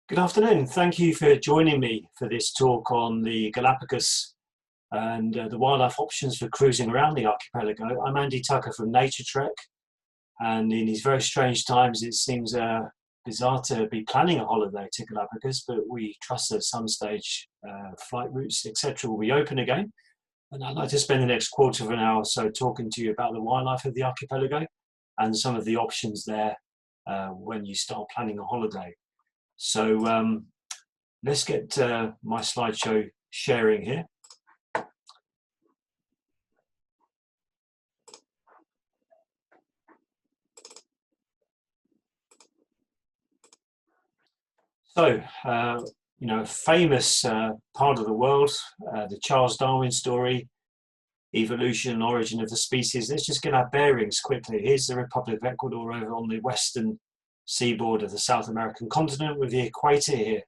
Good afternoon. Thank you for joining me for this talk on the Galapagos and the wildlife options for cruising around the archipelago. I'm Andy Tucker from Naturetrek, and in these very strange times it seems bizarre to be planning a holiday to Galapagos, but we trust at some stage flight routes, etc. will be open again. And I'd like to spend the next quarter of an hour or so talking to you about the wildlife of the archipelago and some of the options there when you start planning a holiday. So let's get my slideshow sharing here. So, famous part of the world, the Charles Darwin story, evolution and origin of the species. Let's just get our bearings quickly. Here's the Republic of Ecuador over on the western seaboard of the South American continent, with the equator here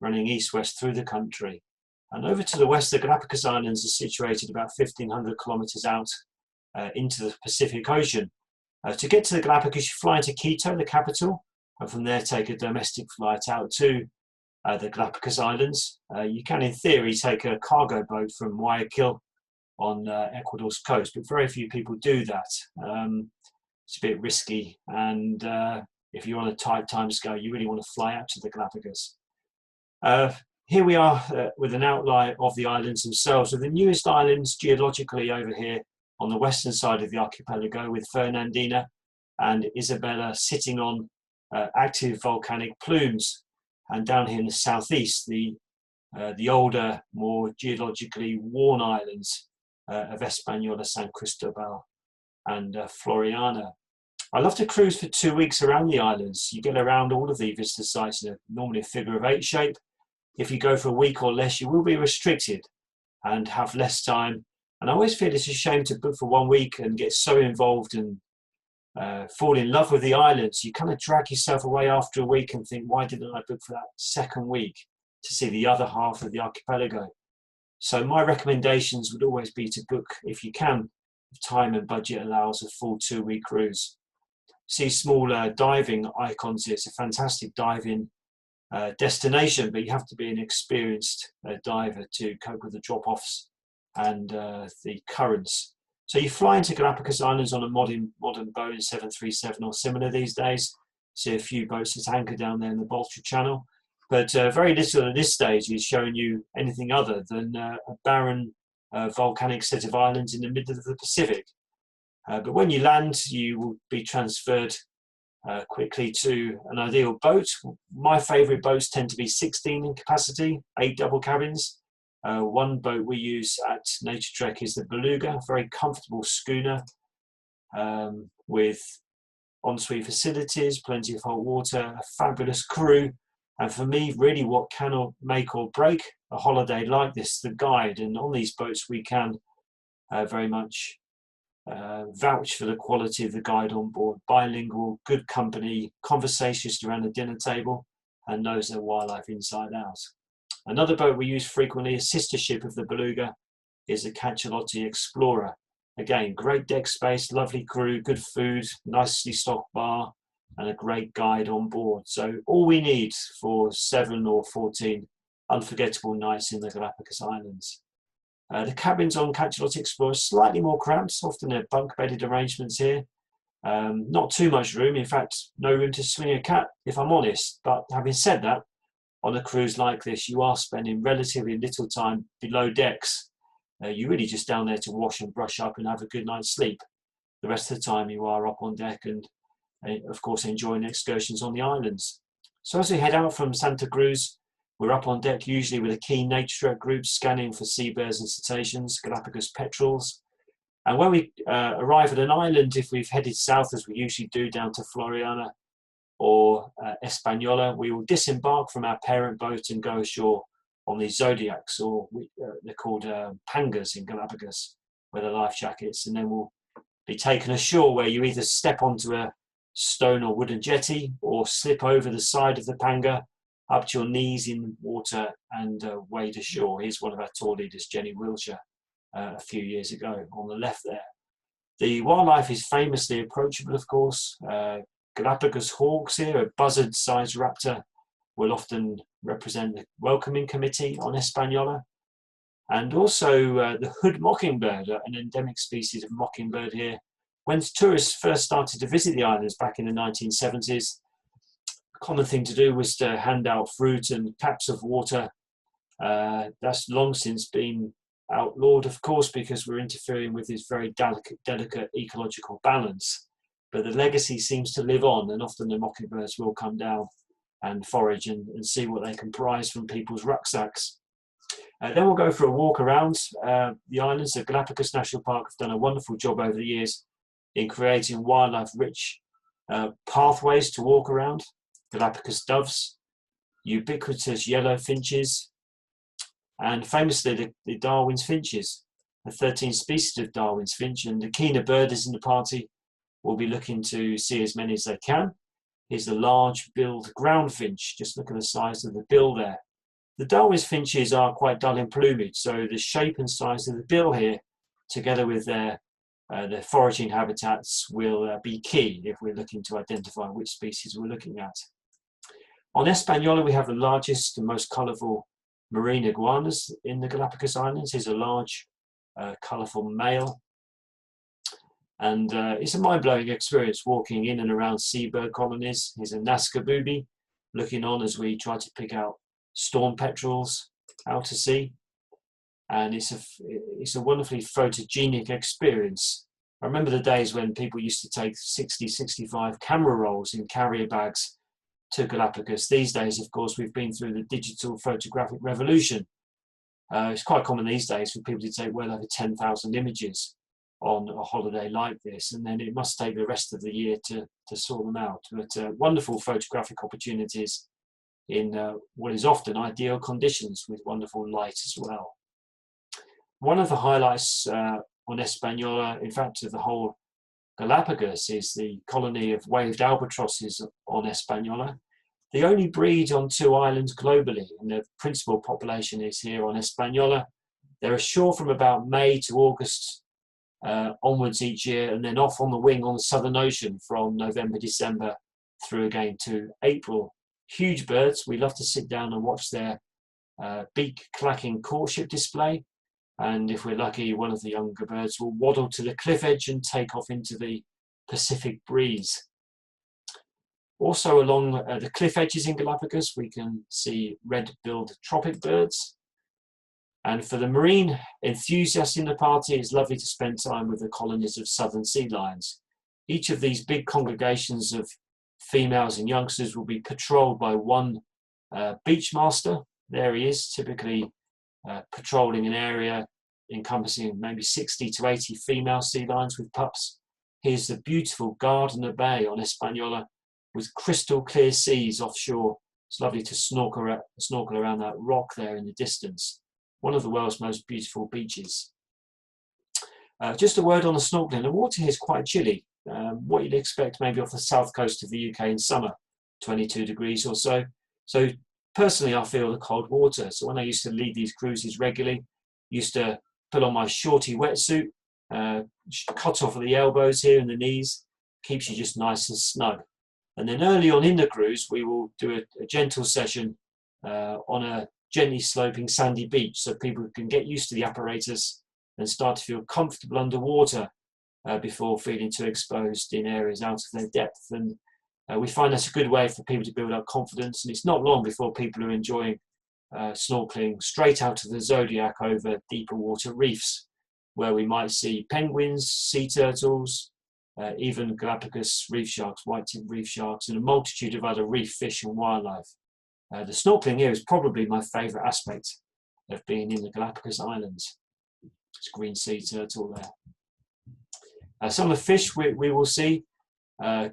running east-west through the country. And over to the west, the Galapagos Islands are situated about 1,500 kilometers out into the Pacific Ocean. To get to the Galapagos, you fly into Quito, the capital, and from there take a domestic flight out to the Galapagos Islands. You can, in theory, take a cargo boat from Guayaquil on Ecuador's coast, but very few people do that. It's a bit risky, and if you're on a tight time scale, you really want to fly out to the Galapagos. Here we are with an outline of the islands themselves, with the newest islands geologically over here on the western side of the archipelago, with Fernandina and Isabella sitting on active volcanic plumes, and down here in the southeast, the older, more geologically worn islands of Española, San Cristobal and Floriana. I love to cruise for 2 weeks around the islands. You get around all of the visitor sites in normally a figure of 8 shape. If you go for a week or less, you will be restricted and have less time. And I always feel it's a shame to book for 1 week and get so involved and fall in love with the islands. You kind of drag yourself away after a week and think, why didn't I book for that second week to see the other half of the archipelago? So my recommendations would always be to book, if you can, if time and budget allows, a full 2-week cruise. See smaller diving icons here. It's a fantastic diving destination, but you have to be an experienced diver to cope with the drop-offs and the currents. So you fly into Galapagos Islands on a modern Boeing 737 or similar these days. See a few boats that's anchored down there in the Baltic Channel, but very little at this stage is showing you anything other than a barren volcanic set of islands in the middle of the Pacific. But when you land, you will be transferred quickly to an ideal boat. My favourite boats tend to be 16 in capacity, 8 double cabins. One boat we use at Naturetrek is the Beluga, very comfortable schooner with ensuite facilities, plenty of hot water, a fabulous crew. And for me, really what can make or break a holiday like this, the guide. And on these boats, we can very much vouch for the quality of the guide on board. Bilingual, good company, conversationalist around the dinner table, and knows their wildlife inside out. Another boat we use frequently, a sister ship of the Beluga, is the Cachalote Explorer. Again, great deck space, lovely crew, good food, nicely stocked bar, and a great guide on board. So all we need for 7 or 14 unforgettable nights in the Galapagos Islands. The cabins on Cachalote Explorer are slightly more cramped, often they're bunk-bedded arrangements here. Not too much room, in fact, no room to swing a cat, if I'm honest. But having said that, on a cruise like this, you are spending relatively little time below decks. You're really just down there to wash and brush up and have a good night's sleep. The rest of the time you are up on deck and, of course, enjoying excursions on the islands. So as we head out from Santa Cruz, we're up on deck usually with a keen Naturetrek group scanning for seabirds and cetaceans, Galapagos petrels. And when we arrive at an island, if we've headed south as we usually do down to Floriana or Española, we will disembark from our parent boat and go ashore on these Zodiacs, or they're called pangas in Galapagos, with the life jackets, and then we'll be taken ashore, where you either step onto a stone or wooden jetty or slip over the side of the panga up to your knees in water and wade ashore. Here's one of our tour leaders, Jenny Wilshire, a few years ago on the left there. The wildlife is famously approachable, of course. Galapagos hawks here, a buzzard-sized raptor will often represent the welcoming committee on Hispaniola. And also the hood mockingbird, an endemic species of mockingbird here. When tourists first started to visit the islands back in the 1970s, a common thing to do was to hand out fruit and taps of water. That's long since been outlawed, of course, because we're interfering with this very delicate ecological balance. But the legacy seems to live on, and often the mockingbirds will come down and forage and see what they can prize from people's rucksacks. Then we'll go for a walk around the islands. The Galapagos National Park have done a wonderful job over the years in creating wildlife-rich pathways to walk around. Galapagos doves, ubiquitous yellow finches, and famously the Darwin's finches, the 13 species of Darwin's finch. And the keener birders in the party will be looking to see as many as they can. Here's the large-billed ground finch. Just look at the size of the bill there. The Darwin's finches are quite dull in plumage, so the shape and size of the bill here, together with their foraging habitats, will be key if we're looking to identify which species we're looking at. On Hispaniola, we have the largest and most colourful marine iguanas in the Galapagos Islands. Here's a large, colourful male. And it's a mind-blowing experience walking in and around seabird colonies. Here's a Nazca booby looking on as we try to pick out storm petrels out to sea. And it's a wonderfully photogenic experience. I remember the days when people used to take 60, 65 camera rolls in carrier bags to Galapagos. These days, of course, we've been through the digital photographic revolution. It's quite common these days for people to take well over 10,000 images on a holiday like this, and then it must take the rest of the year to sort them out. But wonderful photographic opportunities in what is often ideal conditions with wonderful light as well. One of the highlights on Hispaniola, in fact of the whole Galapagos, is the colony of waved albatrosses on Hispaniola. The only breed on 2 islands globally, and the principal population is here on Hispaniola. They're ashore from about May to August onwards each year, and then off on the wing on the Southern Ocean from November, December through again to April. Huge birds. We love to sit down and watch their beak clacking courtship display. And if we're lucky, one of the younger birds will waddle to the cliff edge and take off into the Pacific breeze. Also along the cliff edges in Galapagos, we can see red-billed tropic birds. And for the marine enthusiasts in the party, it's lovely to spend time with the colonies of southern sea lions. Each of these big congregations of females and youngsters will be patrolled by one beach master. There he is, typically patrolling an area encompassing maybe 60 to 80 female sea lions with pups. Here's the beautiful Gardner Bay on Hispaniola with crystal clear seas offshore. It's lovely to snorkel around that rock there in the distance. One of the world's most beautiful beaches. Just a word on the snorkeling. The water here is quite chilly. What you'd expect maybe off the south coast of the UK in summer, 22 degrees or so. So personally, I feel the cold water. So when I used to lead these cruises regularly, used to put on my shorty wetsuit, cut off at the elbows here and the knees, keeps you just nice and snug. And then early on in the cruise, we will do a gentle session on a gently sloping sandy beach so people can get used to the apparatus and start to feel comfortable underwater before feeling too exposed in areas out of their depth. And we find that's a good way for people to build up confidence, and it's not long before people are enjoying snorkeling straight out of the Zodiac over deeper water reefs, where we might see penguins, sea turtles, even Galapagos reef sharks, white-tipped reef sharks, and a multitude of other reef fish and wildlife. The snorkeling here is probably my favourite aspect of being in the Galapagos Islands. It's green sea turtle there. Some of the fish we will see,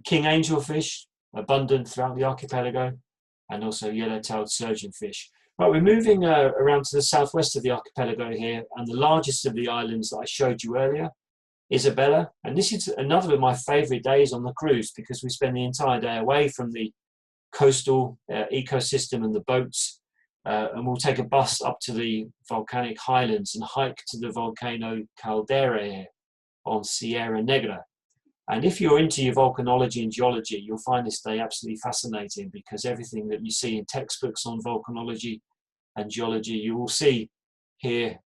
king angelfish, abundant throughout the archipelago, and also yellow-tailed surgeonfish. Right, we're moving around to the southwest of the archipelago here, and the largest of the islands that I showed you earlier, Isabella. And this is another of my favourite days on the cruise because we spend the entire day away from the coastal ecosystem and the boats, and we'll take a bus up to the volcanic highlands and hike to the volcano caldera here on Sierra Negra. And if you're into your volcanology and geology, you'll find this day absolutely fascinating, because everything that you see in textbooks on volcanology and geology, you will see here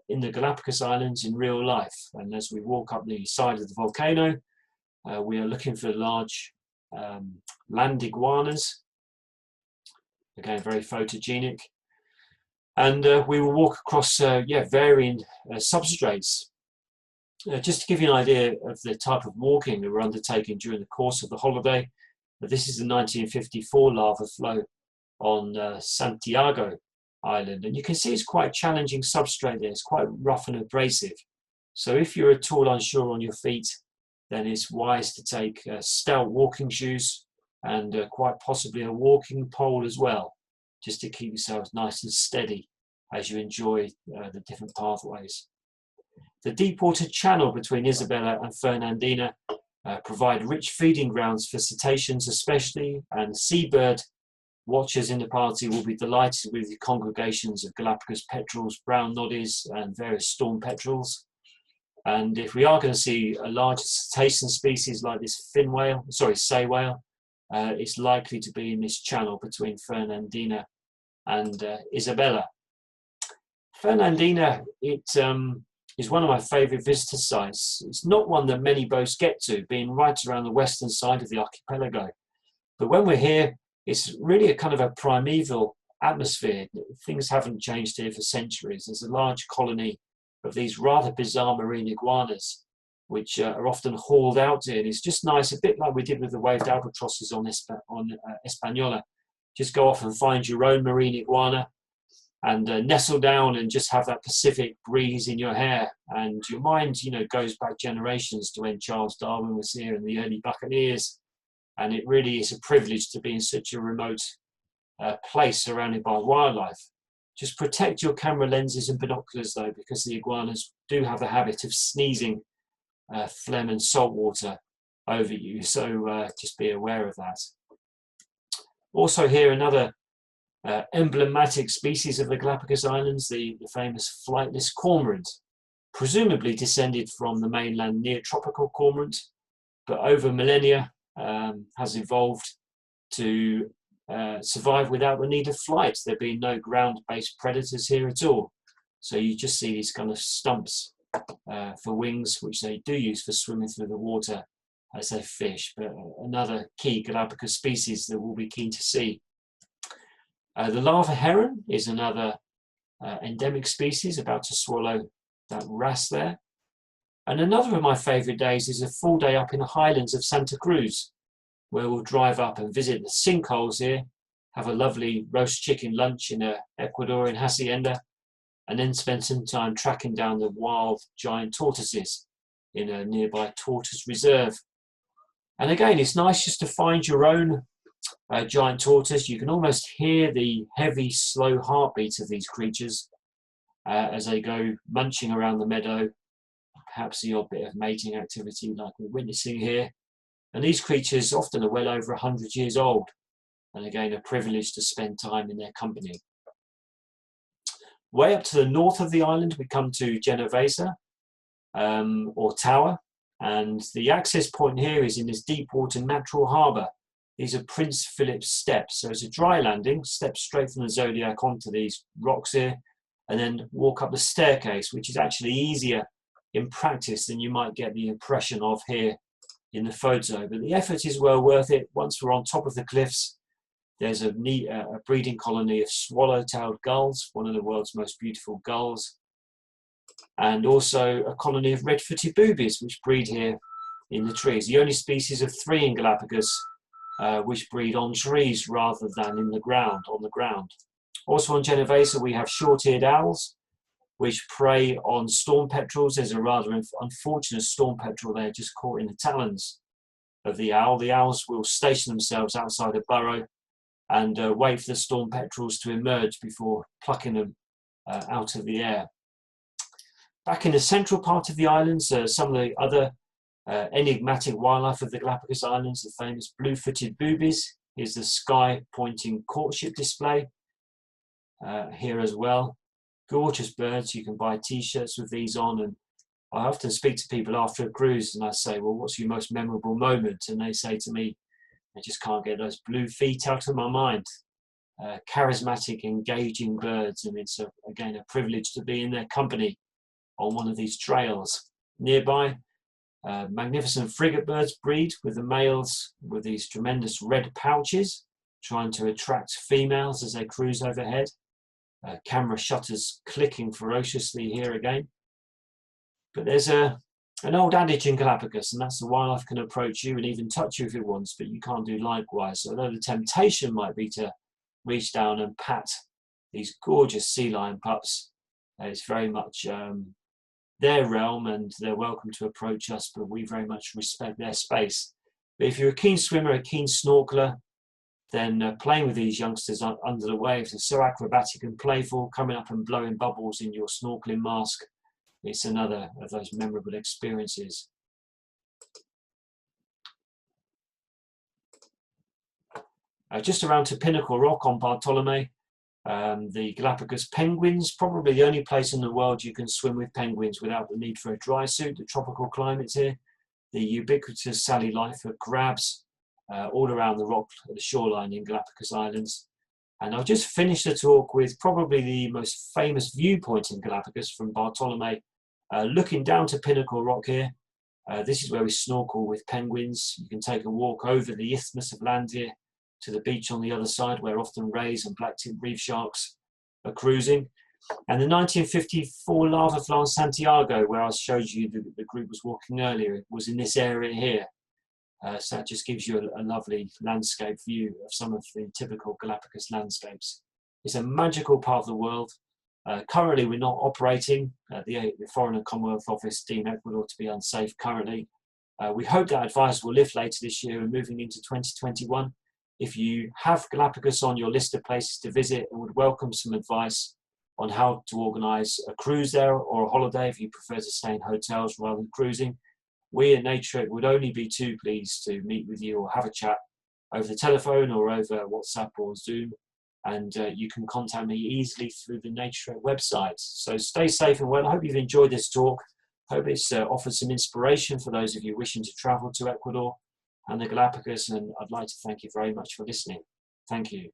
in the Galapagos Islands in real life. And as we walk up the side of the volcano, we are looking for large land iguanas, again very photogenic. And we will walk across varying substrates. Just to give you an idea of the type of walking that we're undertaking during the course of the holiday, this is the 1954 lava flow on Santiago Island, and you can see it's quite challenging substrate there. It's quite rough and abrasive. So if you're at all unsure on your feet, then it's wise to take stout walking shoes and quite possibly a walking pole as well, just to keep yourselves nice and steady as you enjoy the different pathways. The deep-water channel between Isabella and Fernandina provide rich feeding grounds for cetaceans especially, and seabird watchers in the party will be delighted with the congregations of Galapagos petrels, brown noddies and various storm petrels. And if we are going to see a large cetacean species like this sei whale, it's likely to be in this channel between Fernandina and Isabella. Fernandina, it is one of my favourite visitor sites. It's not one that many boats get to, being right around the western side of the archipelago. But when we're here, it's really a kind of a primeval atmosphere. Things haven't changed here for centuries. There's a large colony of these rather bizarre marine iguanas, which are often hauled out here. And it's just nice, a bit like we did with the waved albatrosses on Española. Just go off and find your own marine iguana and nestle down and just have that Pacific breeze in your hair. And your mind, goes back generations to when Charles Darwin was here and the early buccaneers. And it really is a privilege to be in such a remote place surrounded by wildlife. Just protect your camera lenses and binoculars though, because the iguanas do have the habit of sneezing phlegm and salt water over you. So just be aware of that. Also here, another emblematic species of the Galapagos Islands, the famous flightless cormorant, presumably descended from the mainland neotropical cormorant, but over millennia has evolved to survive without the need of flight. There being no ground-based predators here at all. So you just see these kind of stumps for wings, which they do use for swimming through the water as they fish. But another key Galapagos species that we'll be keen to see. The lava heron is another endemic species about to swallow that wrasse there. And another of my favourite days is a full day up in the highlands of Santa Cruz, where we'll drive up and visit the sinkholes here, have a lovely roast chicken lunch in a Ecuadorian hacienda, and then spend some time tracking down the wild giant tortoises in a nearby tortoise reserve. And again, it's nice just to find your own giant tortoise. You can almost hear the heavy, slow heartbeat of these creatures as they go munching around the meadow, perhaps the odd bit of mating activity like we're witnessing here. And these creatures often are well over 100 years old, and again, a privilege to spend time in their company. Way up to the north of the island, we come to Genovesa, or Tower, and the access point here is in this deep water natural harbour. These are Prince Philip steps, so it's a dry landing, step straight from the Zodiac onto these rocks here, and then walk up the staircase, which is actually easier in practice than you might get the impression of here in the photo. But the effort is well worth it. Once we're on top of the cliffs, there's a breeding colony of swallow-tailed gulls, one of the world's most beautiful gulls, and also a colony of red-footed boobies, which breed here in the trees. The only species of 3 in Galapagos which breed on trees rather than on the ground. Also on Genovesa, we have short-eared owls, which prey on storm petrels. There's a rather unfortunate storm petrel there just caught in the talons of the owl. The owls will station themselves outside a burrow and wait for the storm petrels to emerge before plucking them out of the air. Back in the central part of the islands, some of the other enigmatic wildlife of the Galapagos Islands, the famous blue-footed boobies. Here's the sky-pointing courtship display here as well. Gorgeous birds. You can buy t-shirts with these on, and I often speak to people after a cruise and I say, well, what's your most memorable moment? And they say to me, I just can't get those blue feet out of my mind. Charismatic, engaging birds, and it's again a privilege to be in their company on one of these trails. Nearby, magnificent frigate birds breed, with the males with these tremendous red pouches, trying to attract females as they cruise overhead. Camera shutters clicking ferociously here again. But there's an old adage in Galapagos, and that's the wildlife can approach you and even touch you if it wants, but you can't do likewise. So although the temptation might be to reach down and pat these gorgeous sea lion pups, it's very much their realm, and they're welcome to approach us, but we very much respect their space. But if you're a keen swimmer, a keen snorkeler, then playing with these youngsters under the waves is so acrobatic and playful, coming up and blowing bubbles in your snorkeling mask. It's another of those memorable experiences. Just around to Pinnacle Rock on Bartolome, the Galapagos penguins, probably the only place in the world you can swim with penguins without the need for a dry suit, the tropical climates here. The ubiquitous Sally life of crabs all around the rock, the shoreline in Galapagos Islands. And I've just finished the talk with probably the most famous viewpoint in Galapagos from Bartolome, looking down to Pinnacle Rock here. This is where we snorkel with penguins. You can take a walk over the isthmus of land here to the beach on the other side, where often rays and black-tipped reef sharks are cruising. And the 1954 lava flow in Santiago, where I showed you the group was walking earlier, was in this area here. So that just gives you a lovely landscape view of some of the typical Galapagos landscapes. It's a magical part of the world. Currently, we're not operating. The Foreign and Commonwealth Office deem Ecuador to be unsafe currently. We hope that advice will lift later this year and moving into 2021. If you have Galapagos on your list of places to visit and would welcome some advice on how to organise a cruise there or a holiday if you prefer to stay in hotels rather than cruising, we at Naturetrek would only be too pleased to meet with you or have a chat over the telephone or over WhatsApp or Zoom. And you can contact me easily through the Naturetrek website. So stay safe and well. I hope you've enjoyed this talk. I hope it's offered some inspiration for those of you wishing to travel to Ecuador and the Galapagos, and I'd like to thank you very much for listening. Thank you.